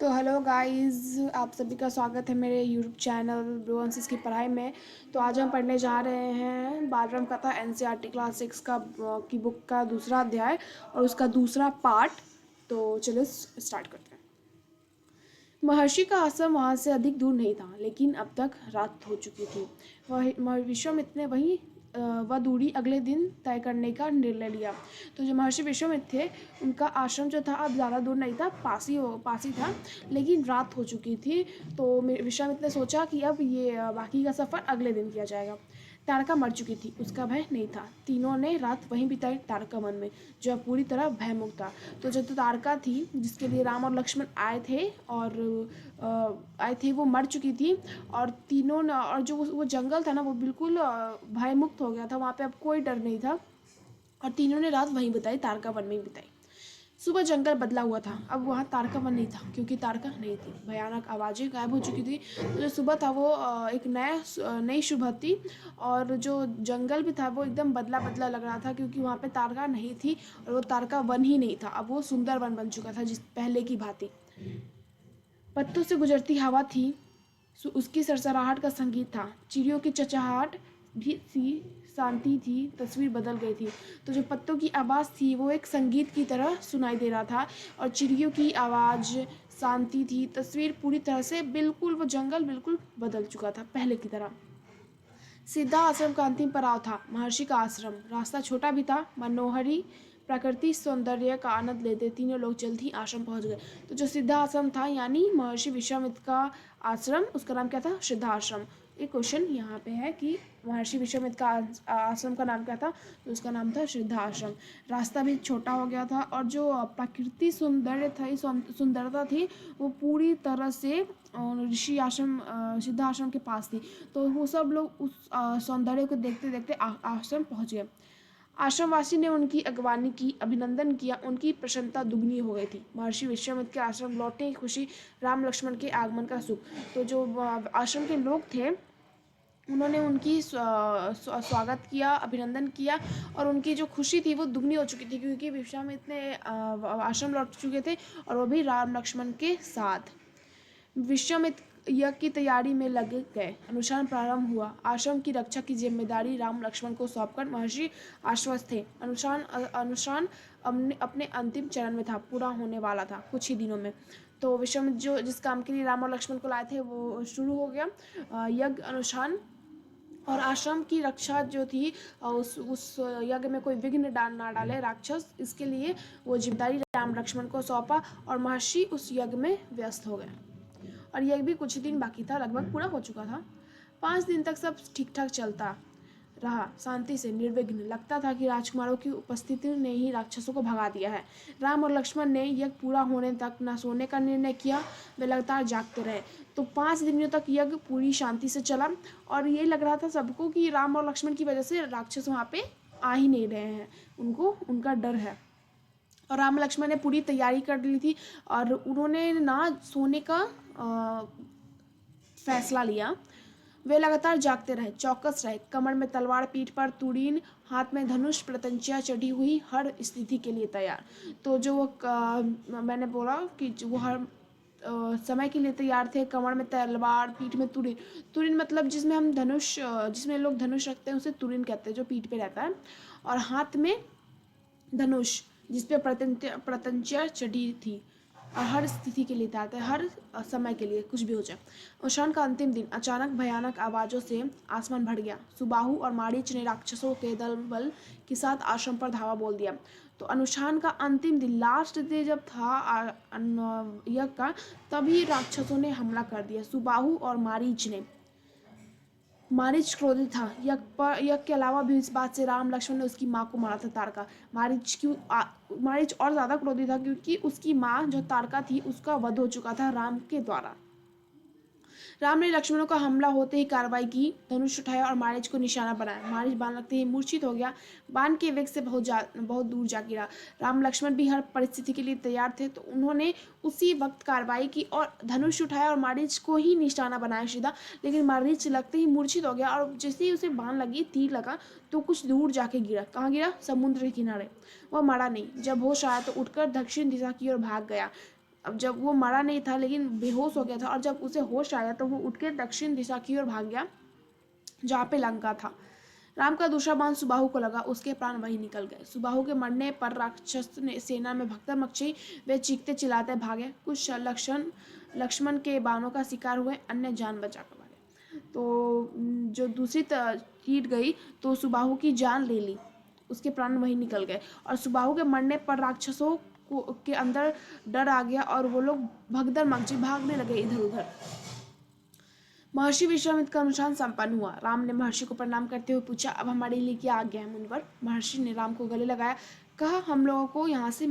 तो hello guys, आप सभी का स्वागत है मेरे यूट्यूब चैनल ब्रोअंसिस की पढ़ाई में। तो आज हम पढ़ने जा रहे हैं बालरम कथा एनसीईआरटी क्लास 6 की बुक का दूसरा अध्याय और उसका दूसरा पार्ट। तो चलो स्टार्ट करते हैं। महर्षि का आश्रम वहाँ से अधिक दूर नहीं था, लेकिन अब तक रात हो चुकी थी। विश्वामित्र ने वह दूरी अगले दिन तय करने का निर्णय लिया। तो जो महर्षि विश्वामित्र थे, उनका आश्रम जो था अब ज़्यादा दूर नहीं था, पास ही था, लेकिन रात हो चुकी थी। तो विश्वामित्र ने सोचा कि अब ये बाकी का सफ़र अगले दिन किया जाएगा। तारका मर चुकी थी, उसका भय नहीं था। तीनों ने रात वहीं बिताई तारका वन में, जो पूरी तरह भयमुक्त था। तो जो तारका थी, जिसके लिए राम और लक्ष्मण आए थे, वो मर चुकी थी। और तीनों और जो वो जंगल था ना, वो बिल्कुल भयमुक्त हो गया था। वहाँ पे अब कोई डर नहीं था और तीनों ने रात वहीं बिताई, तारका वन में बिताई। सुबह जंगल बदला हुआ था, अब वहाँ तारका वन नहीं था, क्योंकि तारका नहीं थी। भयानक आवाज़ें गायब हो चुकी थी। तो जो सुबह था वो एक नई सुबह थी। और जो जंगल भी था वो एकदम बदला बदला लग रहा था, क्योंकि वहाँ पे तारका नहीं थी और वो तारका वन ही नहीं था। अब वो सुंदर वन बन चुका था, जिस पहले की भांति। पत्तों से गुजरती हवा थी, उसकी सरसराहट का संगीत था। चिड़ियों की चहचहाट भी सी शांति थी। तस्वीर बदल गई थी। तो जो पत्तों की आवाज़ थी वो एक संगीत की तरह सुनाई दे रहा था, और चिड़ियों की आवाज़ शांति थी। तस्वीर पूरी तरह से बिल्कुल, वो जंगल बिल्कुल बदल चुका था पहले की तरह। सीधा आश्रम का अंतिम पड़ाव था, महर्षि का आश्रम। रास्ता छोटा भी था। मनोहरी प्राकृतिक सौंदर्य का आनंद लेते तीनों लोग जल्द ही आश्रम पहुंच गए। तो जो सिद्धा आश्रम था, यानी महर्षि विश्वामित्र का आश्रम, उसका नाम क्या था? सिद्धा आश्रम। एक क्वेश्चन यहाँ पे है कि महर्षि विश्वामित्र का आश्रम का नाम क्या था? तो उसका नाम था सिद्धा आश्रम। रास्ता भी छोटा हो गया था, और जो प्राकृतिक सुंदरता थी, वो पूरी तरह से ऋषि आश्रम, सिद्धा आश्रम के पास थी। तो वो सब लोग उस सौंदर्य को देखते देखते आश्रम पहुंच गए। आश्रमवासी ने उनकी अगवानी की, अभिनंदन किया। उनकी प्रसन्नता दुगनी हो गई थी। महर्षि विश्वामित्र के आश्रम लौटने की खुशी, राम लक्ष्मण के आगमन का सुख। तो जो आश्रम के लोग थे, उन्होंने उनकी स्वागत किया, अभिनंदन किया, और उनकी जो खुशी थी वो दुगनी हो चुकी थी, क्योंकि विश्वामित्र ने आश्रम लौट चुके थे, और वो भी राम लक्ष्मण के साथ। विश्वामित्र यज्ञ की तैयारी में लगे गए। अनुष्ठान प्रारंभ हुआ। आश्रम की रक्षा की जिम्मेदारी राम लक्ष्मण को सौंपकर महर्षि आश्वस्त थे। अनुष्ठान अपने अंतिम चरण में था, पूरा होने वाला था कुछ ही दिनों में। तो विश्वामित्र जो जिस काम के लिए राम और लक्ष्मण को लाए थे, वो शुरू हो गया। यज्ञ, अनुष्ठान और आश्रम की रक्षा जो थी, उस यज्ञ में कोई विघ्न ना डाले राक्षस, इसके लिए वो जिम्मेदारी राम लक्ष्मण को सौंपा, और महर्षि उस यज्ञ में व्यस्त हो गए। और यह भी कुछ ही दिन बाकी था, लगभग पूरा हो चुका था। 5 दिन तक सब ठीक ठाक चलता रहा, शांति से, निर्विघ्न। लगता था कि राजकुमारों की उपस्थिति ने ही राक्षसों को भगा दिया है। राम और लक्ष्मण ने यज्ञ पूरा होने तक न सोने का निर्णय किया, वे लगातार जागते रहे। तो 5 दिनों तक यज्ञ पूरी शांति से चला, और ये लग रहा था सबको कि राम और लक्ष्मण की वजह से राक्षस वहाँ पे आ ही नहीं रहे हैं, उनको उनका डर है। और राम लक्ष्मण ने पूरी तैयारी कर ली थी, और उन्होंने ना सोने का फैसला लिया। वे लगातार जागते रहे, चौकस रहे। कमर में तलवार, पीठ पर तुरीन, हाथ में धनुष, प्रत्यंचा चढ़ी हुई, हर स्थिति के लिए तैयार। तो जो वो मैंने बोला कि वो हर समय के लिए तैयार थे। कमर में तलवार, पीठ में तुरीन। तुरीन मतलब जिसमें लोग धनुष रखते हैं, उसे तुरीन कहते हैं, जो पीठ पे रहता है। और हाथ में धनुष, जिसपे प्रत्यंचा चढ़ी थी, और हर स्थिति के लिए तैयार थे, हर समय के लिए, कुछ भी हो जाए। अनुष्ठान का अंतिम दिन, अचानक भयानक आवाज़ों से आसमान भर गया। सुबाहु और मारीच ने राक्षसों के दल बल के साथ आश्रम पर धावा बोल दिया। तो अनुष्ठान का अंतिम दिन, लास्ट डे जब था यज्ञ का, तभी राक्षसों ने हमला कर दिया, सुबाहु और मारीच ने। मारीच क्रोधित था। यज्ञ के अलावा भी इस बात से राम लक्ष्मण ने उसकी माँ को मारा था, तारका। मारीच और ज़्यादा क्रोधित था, क्योंकि उसकी माँ जो तारका थी, उसका वध हो चुका था राम के द्वारा। राम ने लक्ष्मणों का हमला होते ही कार्रवाई की, धनुष उठाया और मारीच को निशाना बनाया। मारीच बाण लगते ही मूर्छित हो गया, बाण के वेग से बहुत दूर जा गिरा। राम लक्ष्मण भी हर परिस्थिति के लिए तैयार थे, तो उन्होंने उसी वक्त कार्रवाई की और धनुष उठाया और मारीच को ही निशाना बनाया सीधा। लेकिन मारीच लगते ही मूर्छित हो गया, और जैसे ही उसे बाण लगी, तीर लगा, तो कुछ दूर जाके गिरा। कहाँ गिरा? समुद्र के किनारे। वह मरा नहीं। जब होश आया तो उठकर दक्षिण दिशा की ओर भाग गया। अब जब वो मरा नहीं था लेकिन बेहोश हो गया था, और जब उसे होश आया तो वो उठ के दक्षिण दिशा की ओर भाग गया जहाँ पे लंका था। राम का दूसरा बाण सुबाहु को लगा, उसके प्राण वहीं निकल गए। सुबाहु के मरने पर राक्षस ने सेना में भगदड़ मची। वे चीखते चिल्लाते भागे। कुछ लक्ष्मण के बाणों का शिकार हुए, अन्य जान बचाकर भागे। तो जो दूसरी कीट गई तो सुबाहु की जान ले ली, उसके प्राण वहीं निकल गए। और सुबाहु के मरने पर राक्षसों के अंदर डर आ गया और वो लोग भगदड़ मची, भागने लगे इधर उधर। महर्षि विश्वामित्र का अनुष्ठान संपन्न हुआ। राम ने महर्षि को प्रणाम करते हुए पूछा, अब हमारे लिए क्या आज्ञा है मुनिवर? महर्षि ने राम को गले लगाया, कहा, हम लोग यहाँ से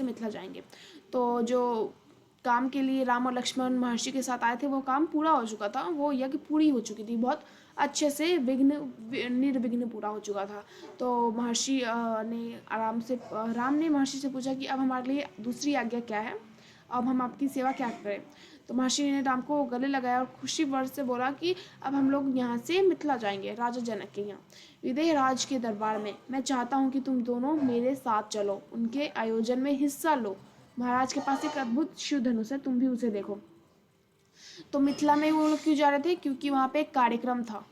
मिथिला जाएंगे। तो जो काम के लिए राम और लक्ष्मण महर्षि के साथ आए थे वो काम पूरा हो चुका था, वो यज्ञ पूरी हो चुकी थी, बहुत अच्छे से निर्विघ्न पूरा हो चुका था। तो महर्षि ने राम ने महर्षि से पूछा कि अब हमारे लिए दूसरी आज्ञा क्या है, अब हम आपकी सेवा क्या करें? तो महर्षि ने राम को गले लगाया और खुशी वर्ष से बोला कि अब हम लोग यहाँ से मिथिला जाएंगे, राजा जनक के यहाँ, विदेह राज के दरबार में। मैं चाहता हूँ कि तुम दोनों मेरे साथ चलो, उनके आयोजन में हिस्सा लो। महाराज के पास एक अद्भुत शिव धनुष है, तुम भी उसे देखो। तो मिथिला में वो लोग क्यों जा रहे थे? क्योंकि वहाँ पे एक कार्यक्रम था।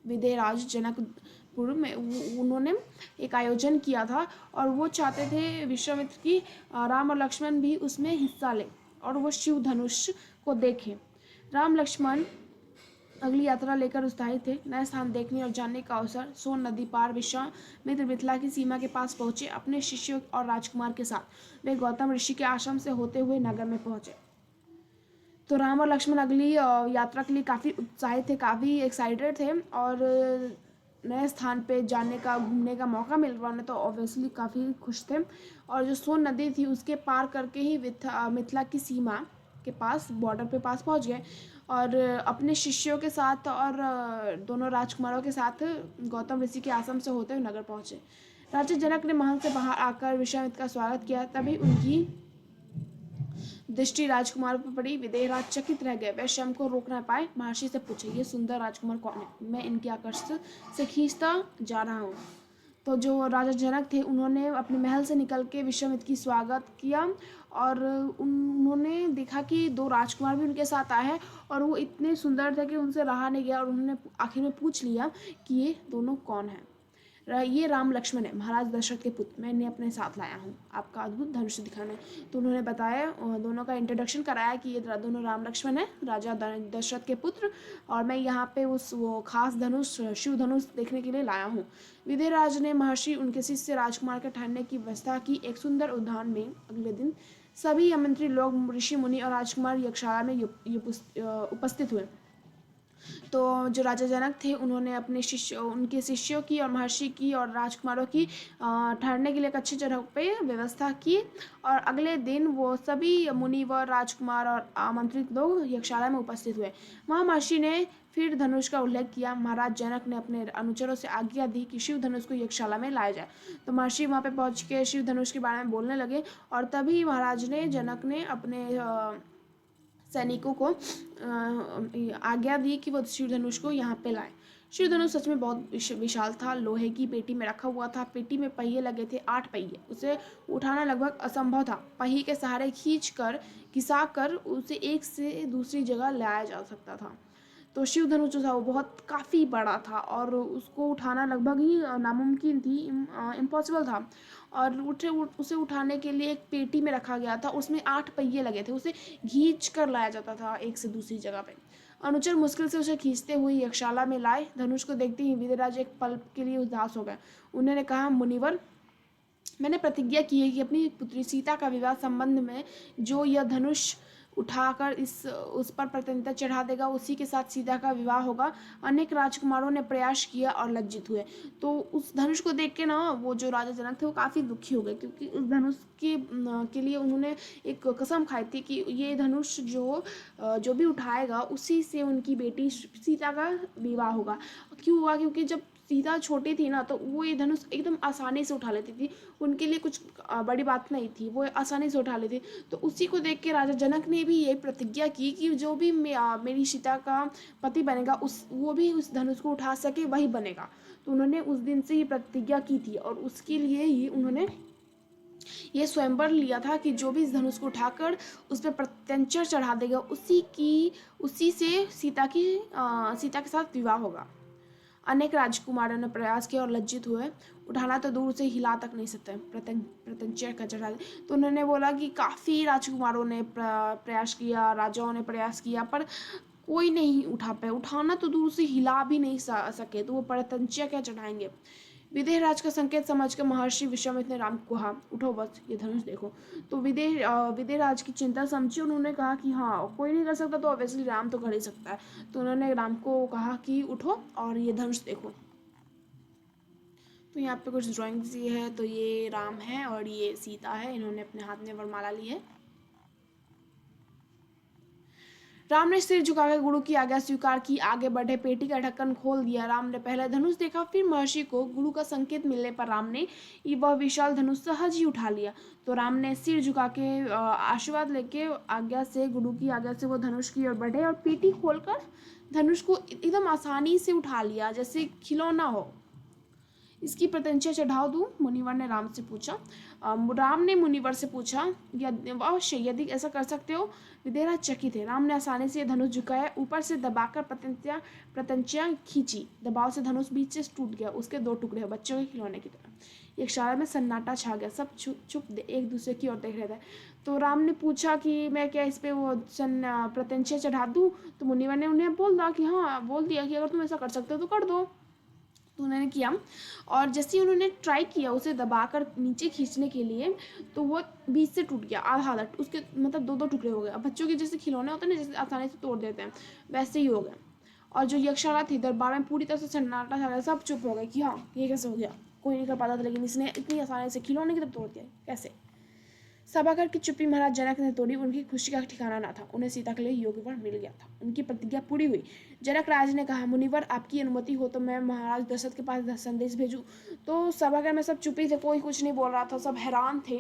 विदेह राज जनकपुर में उन्होंने एक आयोजन किया था और वो चाहते थे विश्वामित्र की राम और लक्ष्मण भी उसमें हिस्सा लें और वो शिव धनुष को देखें। राम लक्ष्मण अगली यात्रा लेकर उत्साहित थे। नए स्थान देखने और जानने का अवसर। सोन नदी पार विश्वामित्र मिथिला की सीमा के पास पहुंचे। अपने शिष्यों और राजकुमार के साथ वे गौतम ऋषि के आश्रम से होते हुए नगर में पहुंचे। तो राम और लक्ष्मण अगली यात्रा के लिए काफ़ी उत्साहित थे, काफ़ी एक्साइटेड थे और नए स्थान पे जाने का, घूमने का मौका मिल रहा उन्हें, तो ऑब्वियसली काफ़ी खुश थे। और जो सोन नदी थी उसके पार करके ही मिथिला की सीमा के पास, बॉर्डर पे पास पहुंच गए और अपने शिष्यों के साथ और दोनों राजकुमारों के साथ गौतम ऋषि के आश्रम से होते हुए नगर पहुंचे। राजा जनक ने महल से बाहर आकर विश्वामित्र का स्वागत किया। तभी उनकी दृष्टि राजकुमार पर पड़ी। विदेह राज चकित रह गए, वे स्वयं को रोक न पाए। महर्षि से पूछे, ये सुंदर राजकुमार कौन है? मैं इनके आकर्षण से खींचता जा रहा हूँ। तो जो राजा जनक थे उन्होंने अपने महल से निकल के विश्वामित्र की स्वागत किया और उन्होंने देखा कि दो राजकुमार भी उनके साथ आए हैं और वो इतने सुंदर थे कि उनसे रहा नहीं गया और उन्होंने आखिर में पूछ लिया कि ये दोनों कौन हैं। ये राम लक्ष्मण है, महाराज दशरथ के पुत्र, मैं इन्हें अपने साथ लाया हूँ आपका अद्भुत धनुष दिखाने। तो उन्होंने बताया, दोनों का इंट्रोडक्शन कराया कि ये दोनों राम लक्ष्मण है, राजा दशरथ के पुत्र, और मैं यहाँ पे वो खास धनुष, शिव धनुष देखने के लिए लाया हूँ। विदेहराज ने महर्षि, उनके शिष्य राजकुमार के ठहरने की व्यवस्था की। एक सुंदर उद्यान में अगले दिन सभी आमंत्रित लोग, ऋषि मुनि और राजकुमार यज्ञशाला में उपस्थित हुए। तो जो राजा जनक थे उन्होंने उनके शिष्यों की और महर्षि की और राजकुमारों की ठहरने के लिए एक अच्छी जगह पे व्यवस्था की। और अगले दिन वो सभी मुनि व राजकुमार और आमंत्रित लोग यज्ञशाला में उपस्थित हुए। वहाँ महर्षि ने फिर धनुष का उल्लेख किया। महाराज जनक ने अपने अनुचरों से आज्ञा दी कि शिव धनुष को यज्ञशाला में लाया जाए। तो महर्षि वहाँ पे पहुँच के शिव धनुष के बारे में बोलने लगे और तभी जनक ने अपने सैनिकों को आज्ञा दी कि वो शिव धनुष को यहाँ पे लाए। शिव धनुष सच में बहुत विशाल था, लोहे की पेटी में रखा हुआ था। पेटी में पहिए लगे थे, 8 पहिए। उसे उठाना लगभग असंभव था। पहिए के सहारे घिसा कर उसे एक से दूसरी जगह लाया जा सकता था। तो शिव धनुष जो था वो बहुत काफ़ी बड़ा था और उसको उठाना लगभग ही नामुमकिन थी, इम्पॉसिबल था। और उसे उठाने के लिए एक पेटी में रखा गया था, उसमें 8 पहिए लगे थे। उसे खींच कर लाया जाता था एक से दूसरी जगह पे। अनुचर मुश्किल से उसे खींचते हुए यज्ञशाला में लाए। धनुष को देखते ही विदेहराज एक पल के लिए उदास हो गए। उन्होंने कहा, मुनिवर, मैंने प्रतिज्ञा की है कि अपनी पुत्री सीता का विवाह संबंध में जो यह धनुष उठाकर उस पर प्रतिनिधित्व चढ़ा देगा, उसी के साथ सीता का विवाह होगा। अनेक राजकुमारों ने प्रयास किया और लज्जित हुए। तो उस धनुष को देख के ना वो जो राजा जनक थे वो काफ़ी दुखी हो गए, क्योंकि उस धनुष के लिए उन्होंने एक कसम खाई थी कि ये धनुष जो भी उठाएगा उसी से उनकी बेटी सीता का विवाह होगा। क्यों हुआ? क्योंकि जब सीता छोटी थी ना तो वो ये धनुष एकदम आसानी से उठा लेती थी, उनके लिए कुछ बड़ी बात नहीं थी, वो आसानी से उठा लेती। तो उसी को देख के राजा जनक ने भी ये प्रतिज्ञा की कि जो भी मेरी सीता का पति बनेगा वो भी उस धनुष को उठा सके वही बनेगा। तो उन्होंने उस दिन से ये प्रतिज्ञा की थी और उसके लिए ही उन्होंने ये स्वयंवर लिया था कि जो भी इस धनुष को उठाकर उस पर प्रत्यंचा चढ़ा देगा उसी से सीता के साथ विवाह होगा। अनेक राजकुमारों ने प्रयास किया और लज्जित हुए, उठाना तो दूर से हिला तक नहीं सकते, प्रत्यंचा का चढ़ा दे। तो उन्होंने बोला कि काफ़ी राजकुमारों ने प्रयास किया, राजाओं ने प्रयास किया, पर कोई नहीं उठा पाए, उठाना तो दूर से हिला भी नहीं सके, तो वो प्रत्यंचा क्या चढ़ाएंगे। विदेह राज का संकेत समझकर महर्षि विश्वामित्र ने राम को कहा, उठो बस, ये धनुष देखो। तो विदेह राज की चिंता समझी, उन्होंने कहा कि हाँ कोई नहीं कर सकता तो ऑब्वियसली राम तो कर ही सकता है। तो उन्होंने राम को कहा कि उठो और ये धनुष देखो। तो यहाँ पे कुछ ड्राइंग्स ये है, तो ये राम है और ये सीता है, इन्होंने अपने हाथ में वरमाला ली है। राम ने सिर झुकाकर गुरु की आज्ञा स्वीकार की, आगे बढ़े, पेटी का ढक्कन खोल दिया। राम ने पहले धनुष देखा, फिर महर्षि को। गुरु का संकेत मिलने पर राम ने वह विशाल धनुष सहज ही उठा लिया। तो राम ने सिर झुका के आशीर्वाद लेके गुरु की आज्ञा से वो धनुष की ओर बढ़े और पेटी खोलकर धनुष को एकदम आसानी से उठा लिया, जैसे खिलौना हो। इसकी प्रत्यंचा चढ़ाओ दूं? मुनिवर ने राम से पूछा। राम ने मुनिवर से पूछा, अवश्य, यदि ऐसा कर सकते हो। विदेहराज चकित थे। राम ने आसानी से धनुष झुकाया, ऊपर से दबाकर प्रत्यंचा खींची। दबाव से धनुष बीच से टूट गया, उसके दो टुकड़े, बच्चों के खिलौने की तरह। एक शाला में सन्नाटा छा गया, सब चुप एक दूसरे की ओर देख रहे थे। तो राम ने पूछा कि मैं क्या इस पे वो प्रत्यंचा चढ़ा दूं? तो मुनिवर ने उन्हें बोल दिया कि अगर तुम ऐसा कर सकते हो तो कर दो। तो उन्होंने किया, और जैसे ही उन्होंने ट्राई किया उसे दबाकर नीचे खींचने के लिए, तो वो बीच से टूट गया, आधा उसके मतलब दो टुकड़े हो गए। अब बच्चों के जैसे खिलौने होते हैं ना, जैसे आसानी से तोड़ देते हैं, वैसे ही हो गए। और जो यक्षशाला थी, दरबार में पूरी तरह से सन्नाटा छा गया, सब चुप हो गए कि हाँ ये कैसे हो गया, कोई नहीं कर पाता था, लेकिन इसने इतनी आसानी से खिलौने की तरफ तोड़ दिया, कैसे। सभागार की चुप्पी महाराज जनक ने तोड़ी। उनकी खुशी का ठिकाना ना था, उन्हें सीता के लिए योग्य वर मिल गया था, उनकी प्रतिज्ञा पूरी हुई। जनक राज ने कहा, मुनिवर आपकी अनुमति हो तो मैं महाराज दशरथ के पास संदेश भेजूं। तो सभागार में सब चुप ही थे, कोई कुछ नहीं बोल रहा था, सब हैरान थे।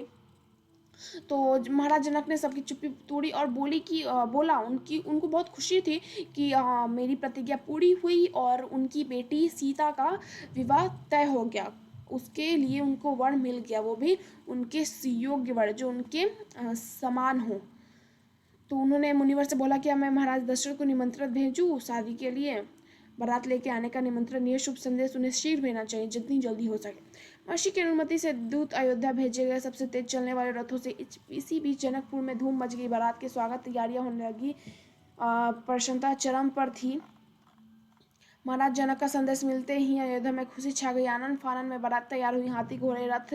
तो महाराज जनक ने सबकी चुप्पी तोड़ी और उनको बहुत खुशी थी कि मेरी प्रतिज्ञा पूरी हुई और उनकी बेटी सीता का विवाह तय हो गया, उसके लिए उनको वर मिल गया, वो भी उनके योग्य वर, जो उनके समान हो। तो उन्होंने मुनिवर से बोला कि मैं महाराज दशरथ को निमंत्रण भेजूं शादी के लिए, बारात लेके आने का निमंत्रण, ये शुभ संदेश उन्हें शीघ्र भेजना चाहिए, जितनी जल्दी हो सके। महर्षि की अनुमति से दूत अयोध्या भेजे गए, सबसे तेज चलने वाले रथों से। इसी बीच जनकपुर में धूम मच गई, बारात के स्वागत तैयारियां होने लगी, प्रसन्नता चरम पर थी। महाराज जनक का संदेश मिलते ही अयोध्या में खुशी छा गई, आनंद फानन में बारात तैयार हुई, हाथी घोड़े रथ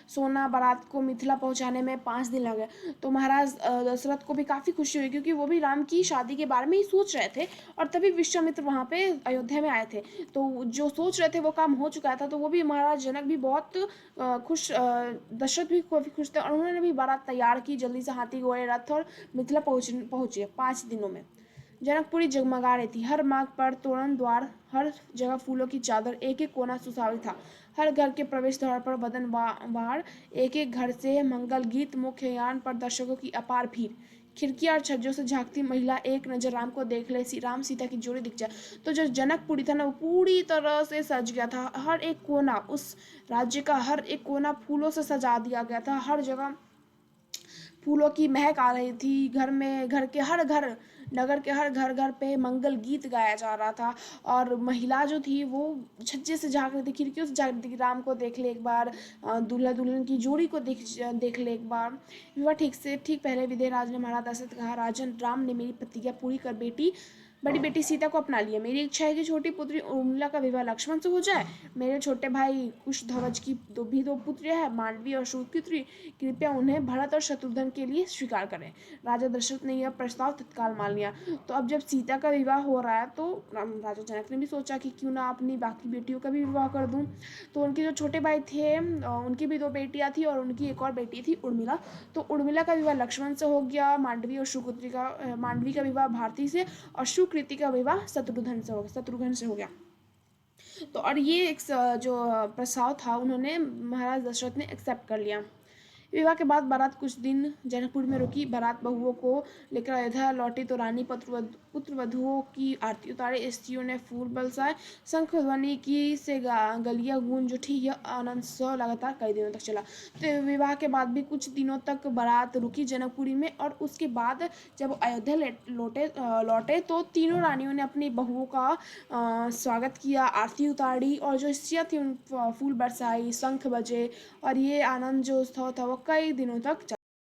सोना बारात को मिथिला पहुंचाने में 5 दिन लगे। तो महाराज दशरथ को भी काफ़ी खुशी हुई, क्योंकि वो भी राम की शादी के बारे में ही सोच रहे थे, और तभी विश्वामित्र वहाँ पे अयोध्या में आए थे, तो जो सोच रहे थे वो काम हो चुका था। तो वो भी महाराज जनक भी बहुत खुश, दशरथ भी काफ़ी खुश थे, और उन्होंने भी बारात तैयार की, जल्दी से हाथी घोड़े रथ और मिथिला पहुँचे 5 दिनों में। जनकपुरी जगमगा रही थी, हर मार्ग पर तोरण द्वार, हर जगह फूलों की चादर, एक एक कोना सुशोभित था। हर घर के प्रवेश द्वार पर वदन बार, एक एक घर से मंगल गीत, मुख्य यान पर दर्शकों की अपार भीड़। खिड़कियां और छज्जों से झांकती महिला एक नजर राम को देख ले, राम सीता की जोड़ी दिख जाए। तो जो जनकपुरी था ना, वो पूरी तरह से सज गया था, हर एक कोना, उस राज्य का हर एक कोना फूलों से सजा दिया गया था, हर जगह फूलों की महक आ रही थी। नगर के हर घर पे मंगल गीत गाया जा रहा था, और महिला जो थी वो छज्जे से झांक रही थी, खिड़कियों से झांक रही थी, राम को देख ले एक बार, दूल्हा दुल्हन की जोड़ी को देख ले एक बार। विवाह ठीक पहले विदेहराज ने महाराज दशरथ से कहा, राजन, राम ने मेरी प्रतिज्ञा पूरी कर बड़ी बेटी सीता को अपना लिया। मेरी इच्छा है कि छोटी पुत्री उर्मिला का विवाह लक्ष्मण से हो जाए। मेरे छोटे भाई कुशध्वज की दो पुत्रियां हैं, मांडवी और सुपुत्री, कृपया उन्हें भरत और शत्रुघ्न के लिए स्वीकार करें। राजा दशरथ ने यह प्रस्ताव तत्काल मान लिया। तो अब जब सीता का विवाह हो रहा है, तो राजा जनक ने भी सोचा कि क्यों ना अपनी बाकी बेटियों का भी विवाह कर दूं। तो उनके जो छोटे भाई थे, उनकी भी 2 बेटियां थी, और उनकी एक और बेटी थी उर्मिला। तो उर्मिला का विवाह लक्ष्मण से हो गया, मांडवी का विवाह भारती से, और सुकृति का विवाह शत्रुघ्न से हो गया। तो और ये एक जो प्रस्ताव था, उन्होंने महाराज दशरथ ने एक्सेप्ट कर लिया। विवाह के बाद बारात कुछ दिन जनकपुर में रुकी। बारात बहुओं को लेकर अयोध्या लौटी तो रानी पुत्र वधुओं की आरती उतारी। स्त्रियों ने फूल बरसाए, शंख ध्वनि की से गलियां गूंज उठी। यह आनंद उत्सव लगातार कई दिनों तक चला। तो विवाह के बाद भी कुछ दिनों तक बारात रुकी जनकपुरी में, और उसके बाद जब अयोध्या लौटे तो तीनों रानियों ने अपनी बहुओं का स्वागत किया, आरती उतारी, और जो स्त्रियाँ थी उन फूल बरसाई, शंख बजे, और ये आनंद जो उत्सव था वो कई दिनों तक